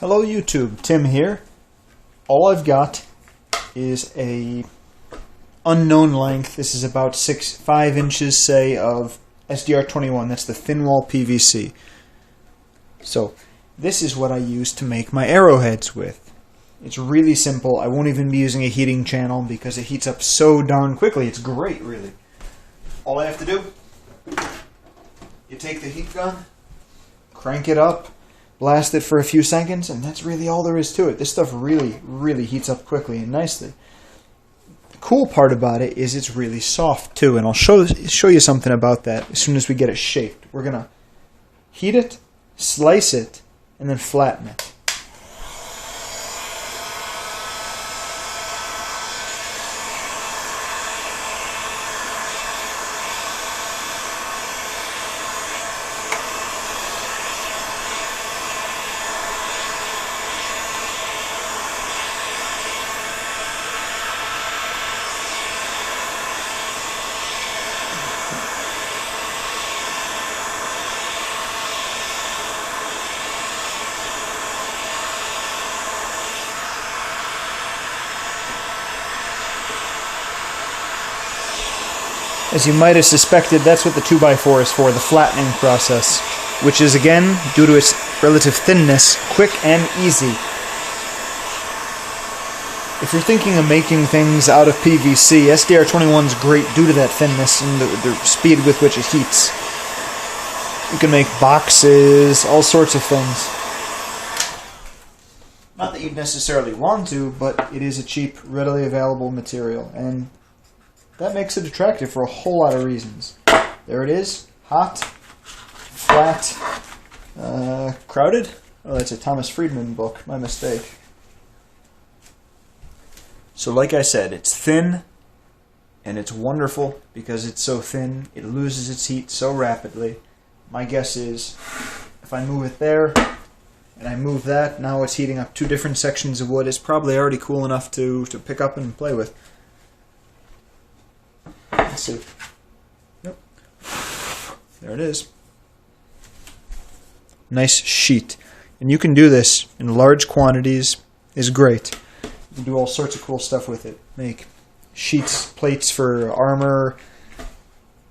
Hello YouTube, Tim here. All I've got is a unknown length. This is about 5 inches, say, of SDR21. That's the thin wall PVC. So this is what I use to make my arrowheads with. It's really simple. I won't even be using a heating channel because it heats up so darn quickly. It's great, really. All I have to do, you take the heat gun, crank it up, blast it for a few seconds, and that's really all there is to it. This stuff really heats up quickly and nicely. The cool part about it is it's really soft too, and I'll show you something about that as soon as we get it shaped. We're going to heat it, slice it, and then flatten it. As you might have suspected, that's what the 2x4 is for, the flattening process, which is, again, due to its relative thinness, quick and easy. If you're thinking of making things out of PVC, SDR21 is great due to that thinness and the speed with which it heats. You can make boxes, all sorts of things. Not that you'd necessarily want to, but it is a cheap, readily available material, and that makes it attractive for a whole lot of reasons. There it is. Hot, flat, crowded. Oh, that's a Thomas Friedman book. My mistake. So like I said, it's thin, and it's wonderful because it's so thin. It loses its heat so rapidly. My guess is, if I move it there, and I move that, now it's heating up 2 different sections of wood. It's probably already cool enough to pick up and play with. Let's see. Yep. There it is. Nice sheet. And you can do this in large quantities. Is great. You can do all sorts of cool stuff with it. Make sheets, plates for armor,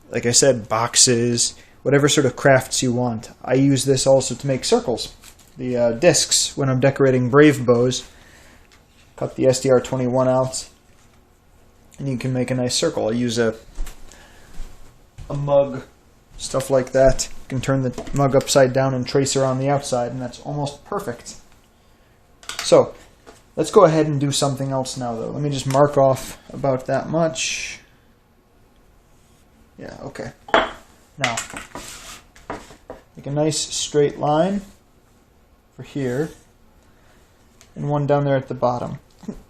like I said, boxes, whatever sort of crafts you want. I use this also to make circles. The discs when I'm decorating brave bows. Cut the SDR21 out, and you can make a nice circle. I use a mug, stuff like that. You can turn the mug upside down and trace around the outside, and that's almost perfect. So, let's go ahead and do something else now, though. Let me just mark off about that much. Yeah, okay. Now, make a nice straight line for here, and one down there at the bottom.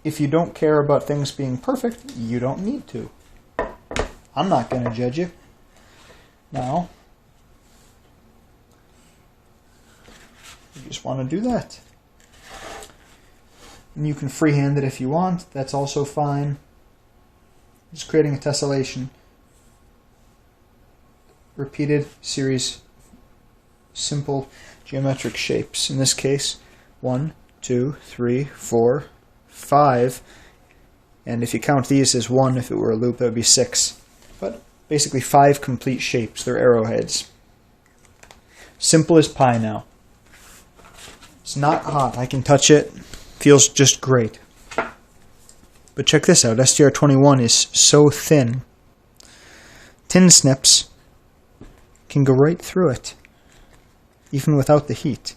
If you don't care about things being perfect, you don't need to. I'm not going to judge you. Now, you just want to do that. And you can freehand it if you want. That's also fine. Just creating a tessellation. Repeated series simple geometric shapes. In this case, 1, 2, 3, 4, 5, and if you count these as 1, if it were a loop, that would be 6. But basically 5 complete shapes. They're arrowheads. Simple as pie now. It's not hot. I can touch it. Feels just great. But check this out. SDR21 is so thin. Tin snips can go right through it, even without the heat.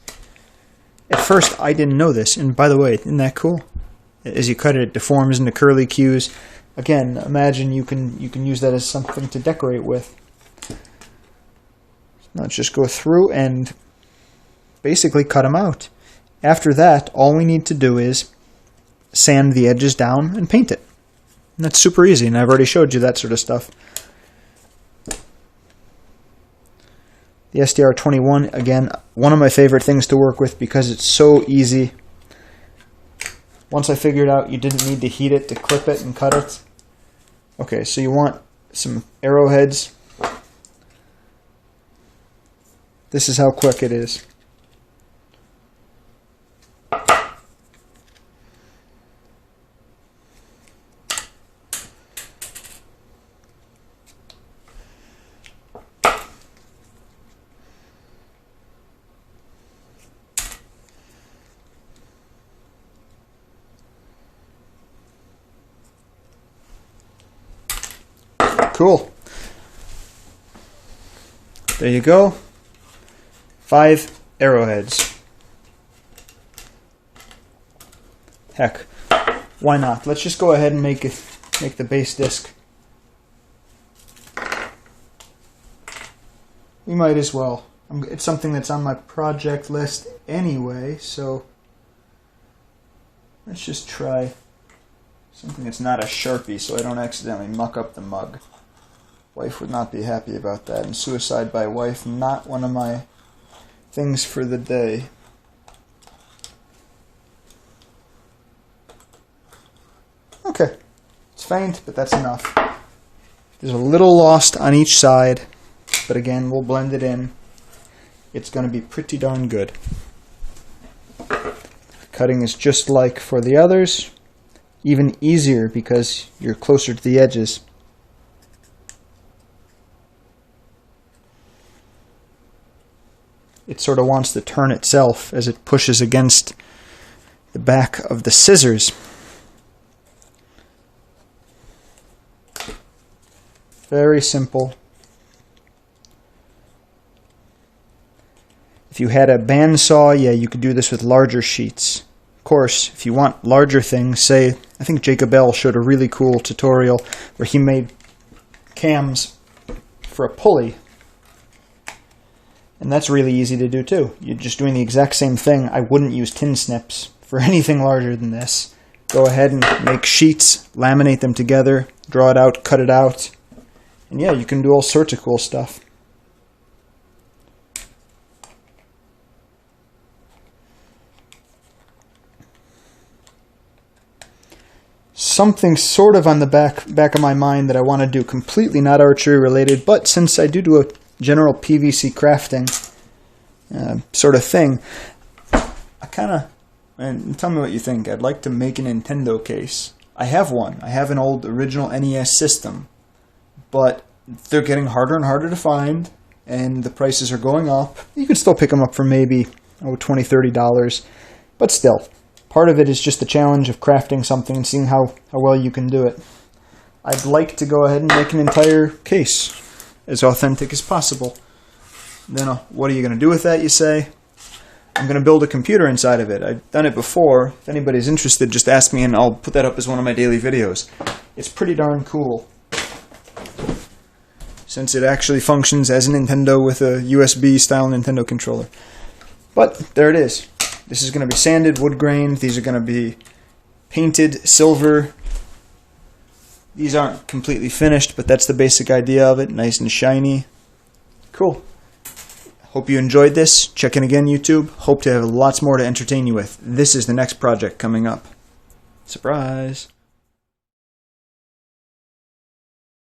At first, I didn't know this, and by the way, isn't that cool? As you cut it, it deforms into curly cues. Again, imagine you can use that as something to decorate with. Now let's just go through and basically cut them out. After that, all we need to do is sand the edges down and paint it. And that's super easy, and I've already showed you that sort of stuff. The SDR21, again, one of my favorite things to work with because it's so easy. Once I figured out you didn't need to heat it to clip it and cut it. Okay, so you want some arrowheads. This is how quick it is. Cool. There you go. 5 arrowheads. Heck, why not? Let's just go ahead and make the base disc. We might as well. It's something that's on my project list anyway, so let's just try something that's not a Sharpie so I don't accidentally muck up the mug. Wife would not be happy about that, and suicide by wife, not one of my things for the day. Okay, it's faint, but that's enough. There's a little lost on each side, but again, we'll blend it in. It's going to be pretty darn good. Cutting is just like for the others, even easier because you're closer to the edges. It sort of wants to turn itself as it pushes against the back of the scissors. Very simple. If you had a bandsaw, yeah, you could do this with larger sheets. Of course, if you want larger things, say, I think Jacob L. showed a really cool tutorial where he made cams for a pulley. And that's really easy to do too. You're just doing the exact same thing. I wouldn't use tin snips for anything larger than this. Go ahead and make sheets, laminate them together, draw it out, cut it out. And yeah, you can do all sorts of cool stuff. Something sort of on the back of my mind that I want to do, completely not archery related, but since I do a general PVC crafting sort of thing, I kind of, and tell me what you think, I'd like to make a Nintendo case. I have one. I have an old original NES system, but they're getting harder and harder to find, and the prices are going up. You can still pick them up for maybe $20, $30, but still. Part of it is just the challenge of crafting something and seeing how well you can do it. I'd like to go ahead and make an entire case as authentic as possible. Then what are you going to do with that, you say? I'm going to build a computer inside of it. I've done it before. If anybody's interested, just ask me and I'll put that up as one of my daily videos. It's pretty darn cool, since it actually functions as a Nintendo with a USB-style Nintendo controller. But there it is. This is going to be sanded, wood grained. These are going to be painted silver. These aren't completely finished, but that's the basic idea of it. Nice and shiny. Cool. Hope you enjoyed this. Check in again, YouTube. Hope to have lots more to entertain you with. This is the next project coming up. Surprise!